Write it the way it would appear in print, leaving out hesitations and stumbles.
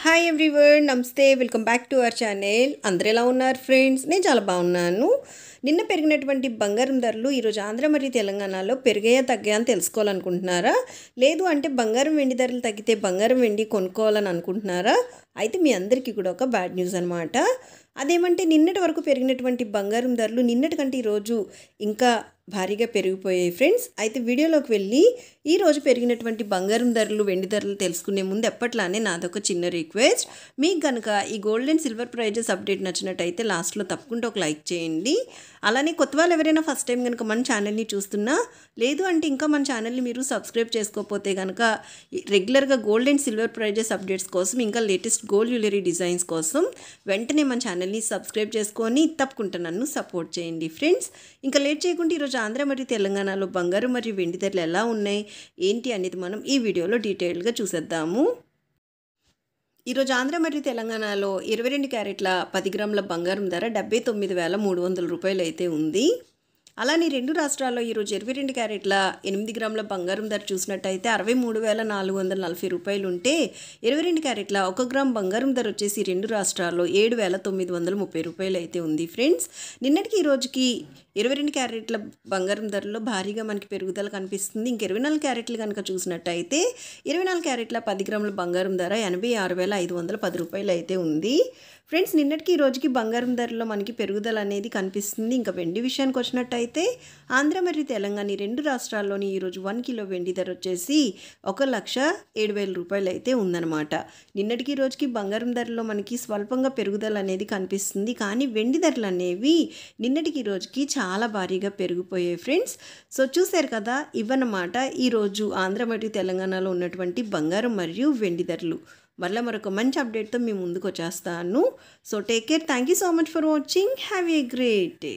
Hi everyone, నమస్తే. Welcome back to our channel. అందరూ ఎలా ఉన్నారు ఫ్రెండ్స్? నేను చాలా బాగున్నాను. నిన్న పెరిగినటువంటి బంగారం ధరలు ఈరోజు ఆంధ్ర మరియు తెలంగాణలో పెరిగాయా తగ్గాయా అని తెలుసుకోవాలనుకుంటున్నారా? లేదు అంటే బంగారం వెండి ధరలు తగ్గితే బంగారం వెండి కొనుక్కోవాలని అనుకుంటున్నారా? అయితే మీ అందరికీ కూడా ఒక బ్యాడ్ న్యూస్ అనమాట. అదేమంటే నిన్నటి వరకు పెరిగినటువంటి బంగారం ధరలు నిన్నటి కంటే ఈరోజు ఇంకా భారీగా పెరిగిపోయాయి ఫ్రెండ్స్. అయితే వీడియోలోకి వెళ్ళి ఈరోజు పెరిగినటువంటి బంగారం ధరలు వెండి ధరలు తెలుసుకునే ముందు ఎప్పట్లానే నాదొక చిన్న రిక్వెస్ట్. మీకు కనుక ఈ gold and silver prices update నచ్చినట్టయితే లాస్ట్లో తప్పకుండా ఒక లైక్ చేయండి. అలానే కొత్త వాళ్ళు ఎవరైనా ఫస్ట్ టైం కనుక మన ఛానల్ని చూస్తున్నా, లేదు అంటే ఇంకా మన ఛానల్ని మీరు సబ్స్క్రైబ్ చేసుకోకపోతే కనుక రెగ్యులర్గా gold and silver prices updates కోసం ఇంకా లేటెస్ట్ గోల్డ్ జ్యువెలరీ డిజైన్స్ కోసం వెంటనే మన ఛానల్ని సబ్స్క్రైబ్ చేసుకొని తప్పకుండా నన్ను సపోర్ట్ చేయండి ఫ్రెండ్స్. ఇంకా లేట్ చేయకుండా ఈరోజు ఆంధ్ర మరియు తెలంగాణలో బంగారం మరియు వెండి ధరలు ఎలా ఉన్నాయి ఏంటి అనేది మనం ఈ వీడియోలో డీటెయిల్గా చూసేద్దాము. ఈరోజు ఆంధ్ర మరియు తెలంగాణలో 22 క్యారెట్ల 10 గ్రాముల బంగారం ధర 79,300 రూపాయలు అయితే ఉంది. అలానే రెండు రాష్ట్రాల్లో ఈరోజు 22 క్యారెట్ల 8 గ్రాముల బంగారం ధర చూసినట్టయితే 63,440 రూపాయలు ఉంటే, 22 క్యారెట్ల 1 గ్రామ్ బంగారం ధర వచ్చేసి రెండు రాష్ట్రాల్లో 7,930 రూపాయలు అయితే ఉంది ఫ్రెండ్స్. నిన్నటికి ఈ రోజుకి 22 క్యారెట్ల బంగారం ధరలో భారీగా మనకి పెరుగుదల కనిపిస్తుంది. ఇంక 24 క్యారెట్లు కనుక చూసినట్టయితే 24 క్యారెట్ల 10 గ్రాముల బంగారం ధర 86,510 రూపాయలు అయితే ఉంది ఫ్రెండ్స్. నిన్నటికి ఈ రోజుకి బంగారం ధరలో మనకి పెరుగుదల అనేది కనిపిస్తుంది. ఇంకా వెండి విషయానికి వచ్చినట్టయితే ఆంధ్ర మరియు తెలంగాణ రెండు రాష్ట్రాల్లోని ఈరోజు 1 కిలో వెండి ధర వచ్చేసి 1,07,000 రూపాయలు అయితే ఉందన్నమాట. నిన్నటికి ఈ రోజుకి బంగారం ధరలో మనకి స్వల్పంగా పెరుగుదల అనేది కనిపిస్తుంది. కానీ వెండి ధరలు అనేవి నిన్నటికి ఈ రోజుకి చాలా భారీగా పెరిగిపోయాయి ఫ్రెండ్స్. సో చూశారు కదా, ఇవన్నమాట ఈరోజు ఆంధ్ర మరియు తెలంగాణలో ఉన్నటువంటి బంగారం మరియు వెండి ధరలు. మళ్ళీ మరొక మంచి అప్డేట్తో మీ ముందుకు వచ్చేస్తాను. So take care. Thank you so much for watching. Have a great day.